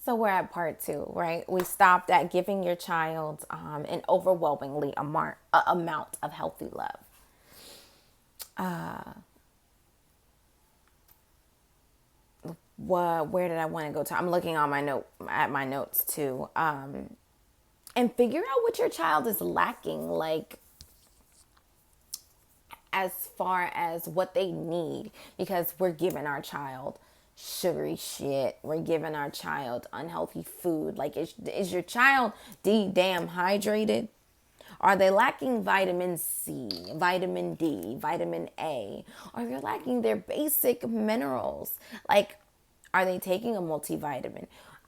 So we're at part two, right? We stopped at giving your child an overwhelmingly amount of healthy love. Where did I want to go to? I'm looking on my notes too. And figure out what your child is lacking, like as far as what they need, because we're giving our child sugary shit. We're giving our child unhealthy food. Like, is your child damn hydrated? Are they lacking vitamin C, vitamin D, vitamin A? Are they lacking their basic minerals? Like, are they taking a multivitamin?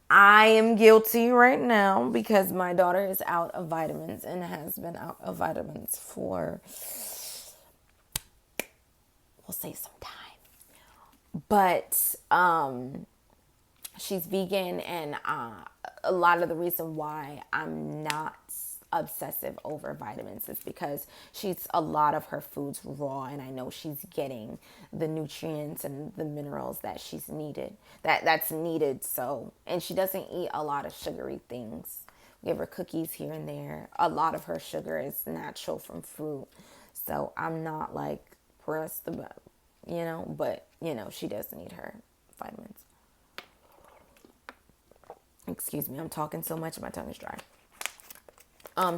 I am guilty right now because my daughter is out of vitamins and has been out of vitamins for, we'll say, some time. But she's vegan, and a lot of the reason why I'm not obsessive over vitamins is because she's a lot of her foods raw, and I know she's getting the nutrients and the minerals that that's needed. So, and she doesn't eat a lot of sugary things. We give her cookies here and there. A lot of her sugar is natural from fruit, so I'm not like pressed about, but she does need her vitamins. Excuse me, I'm talking so much, my tongue is dry.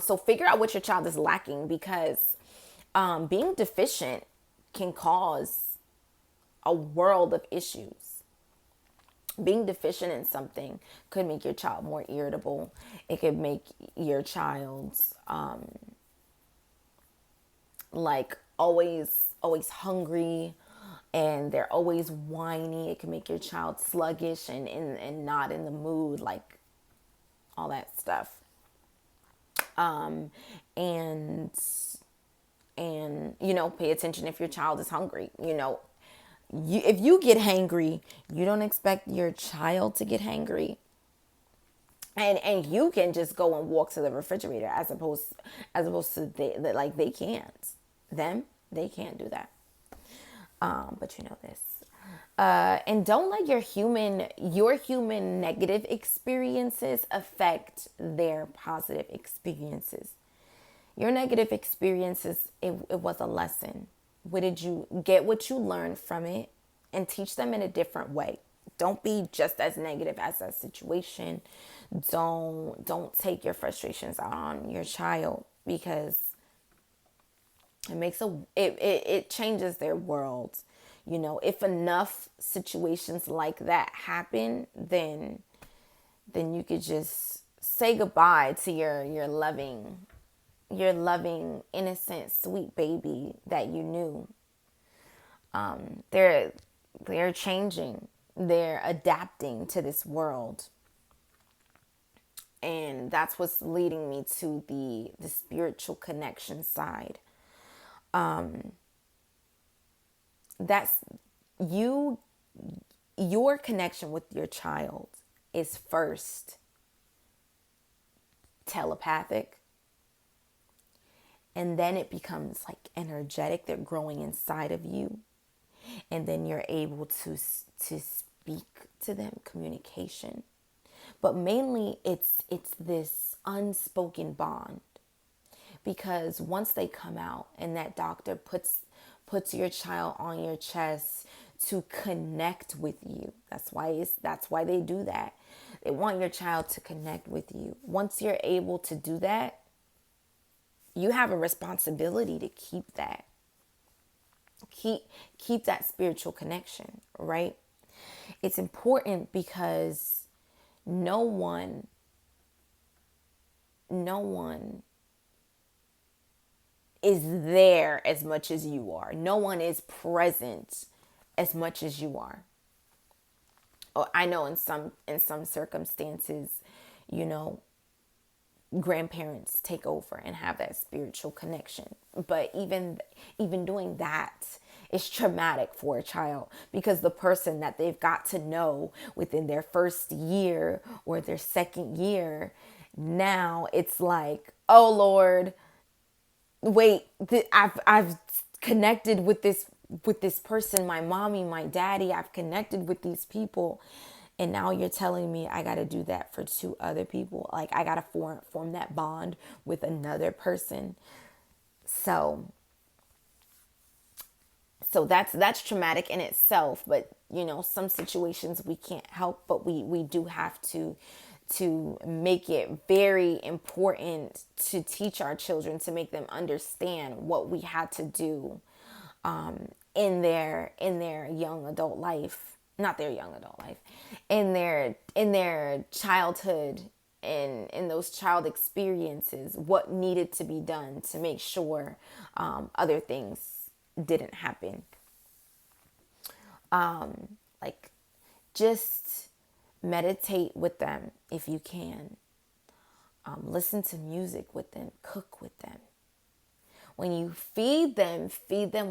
So figure out what your child is lacking, because being deficient can cause a world of issues. Being deficient in something could make your child more irritable. It could make your child like always hungry, and they're always whiny. It can make your child sluggish and not in the mood, like all that stuff. And pay attention if your child is hungry. If you get hangry, you don't expect your child to get hangry. And you can just go and walk to the refrigerator, as opposed to they can't. They can't do that. But you know this. And don't let your human negative experiences affect their positive experiences. Your negative experiences, it was a lesson. What did you get? What you learned from it, and teach them in a different way. Don't be just as negative as that situation. Don't take your frustrations out on your child, because it changes their world. If enough situations like that happen, then you could just say goodbye to your loving, innocent, sweet baby that you knew. They're changing, they're adapting to this world, and that's what's leading me to the spiritual connection side. That's your connection with your child is first telepathic, and then it becomes like energetic. They're growing inside of you, and then you're able to speak to them, communication. But mainly it's this unspoken bond, because once they come out and that doctor puts your child on your chest to connect with you. That's why they do that. They want your child to connect with you. Once you're able to do that, you have a responsibility to keep that. Keep that spiritual connection, right? It's important because no one is there as much as you are. No one is present as much as you are. Oh, I know in some circumstances, grandparents take over and have that spiritual connection. But even doing that is traumatic for a child, because the person that they've got to know within their first year or their second year, now it's like, oh Lord, wait, I've connected with this person, my mommy, my daddy. I've connected with these people, And now you're telling me I got to do that for two other people. Like I got to form that bond with another person. So that's traumatic in itself, but some situations we can't help, but we do have to make it very important to teach our children, to make them understand what we had to do in their young adult life, not their young adult life, in their childhood, in those child experiences, what needed to be done to make sure other things didn't happen. Like, just meditate with them if you can. Listen to music with them, cook with them. When you feed them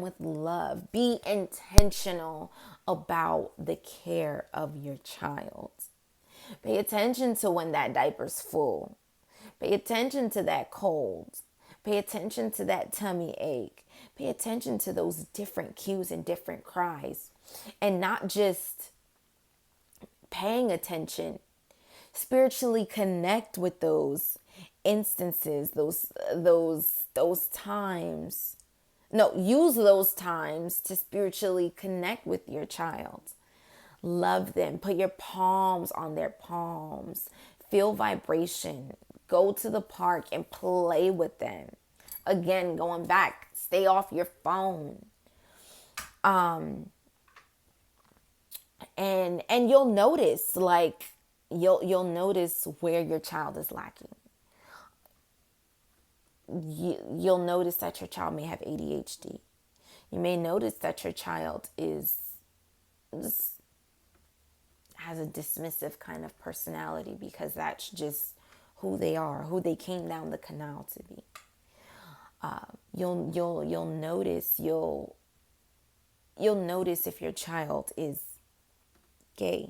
with love. Be intentional about the care of your child. Pay attention to when that diaper's full. Pay attention to that cold. Pay attention to that tummy ache. Pay attention to those different cues and different cries. And not just paying attention. Spiritually connect with those instances, those times. No, use those times to spiritually connect with your child. Love them. Put your palms on their palms. Feel vibration. Go to the park and play with them. Again, going back, stay off your phone. And you'll notice, like, you'll notice where your child is lacking. You'll notice that your child may have ADHD. You may notice that your child just has a dismissive kind of personality, because that's just who they are, who they came down the canal to be. You'll notice if your child is gay.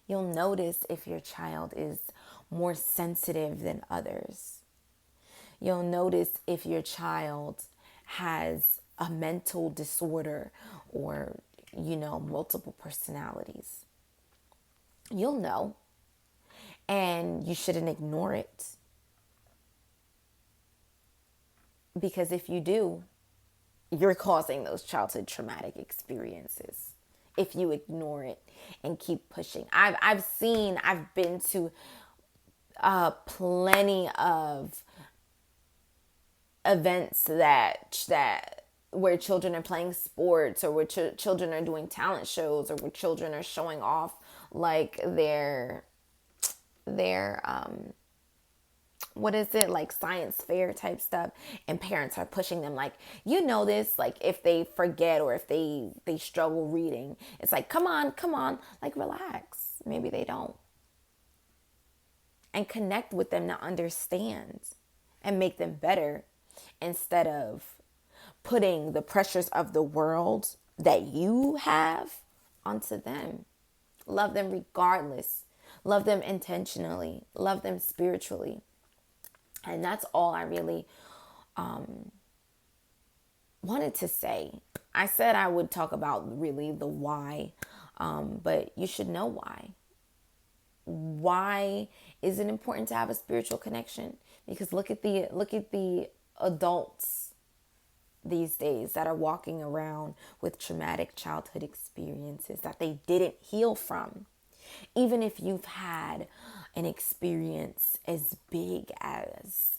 You'll notice if your child is more sensitive than others. You'll notice if your child has a mental disorder or, multiple personalities. You'll know. And you shouldn't ignore it. Because if you do, you're causing those childhood traumatic experiences. If you ignore it and keep pushing. I've been to plenty of events that where children are playing sports, or where children are doing talent shows, or where children are showing off like their what is it, like science fair type stuff, and parents are pushing them like, this, like if they forget or if they struggle reading, it's like, come on, like relax, maybe they don't, and connect with them to understand and make them better, instead of putting the pressures of the world that you have onto them. Love them regardless. Love them intentionally. Love them spiritually. And that's all I really wanted to say. I said I would talk about really the why, but you should know why. Why is it important to have a spiritual connection? Because look at the adults these days that are walking around with traumatic childhood experiences that they didn't heal from. Even if you've had an experience as big as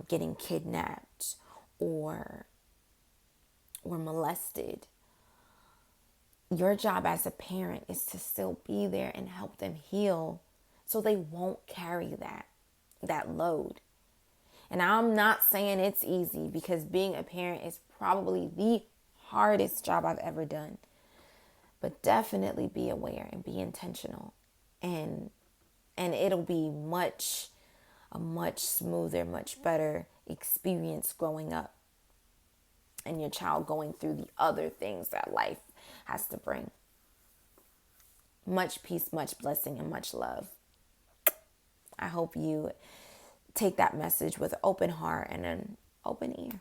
getting kidnapped or molested, your job as a parent is to still be there and help them heal, so they won't carry that load. And I'm not saying it's easy, because being a parent is probably the hardest job I've ever done. But definitely be aware and be intentional. And it'll be a much smoother, much better experience growing up, and your child going through the other things that life has to bring. Much peace, much blessing, and much love. I hope you take that message with an open heart and an open ear.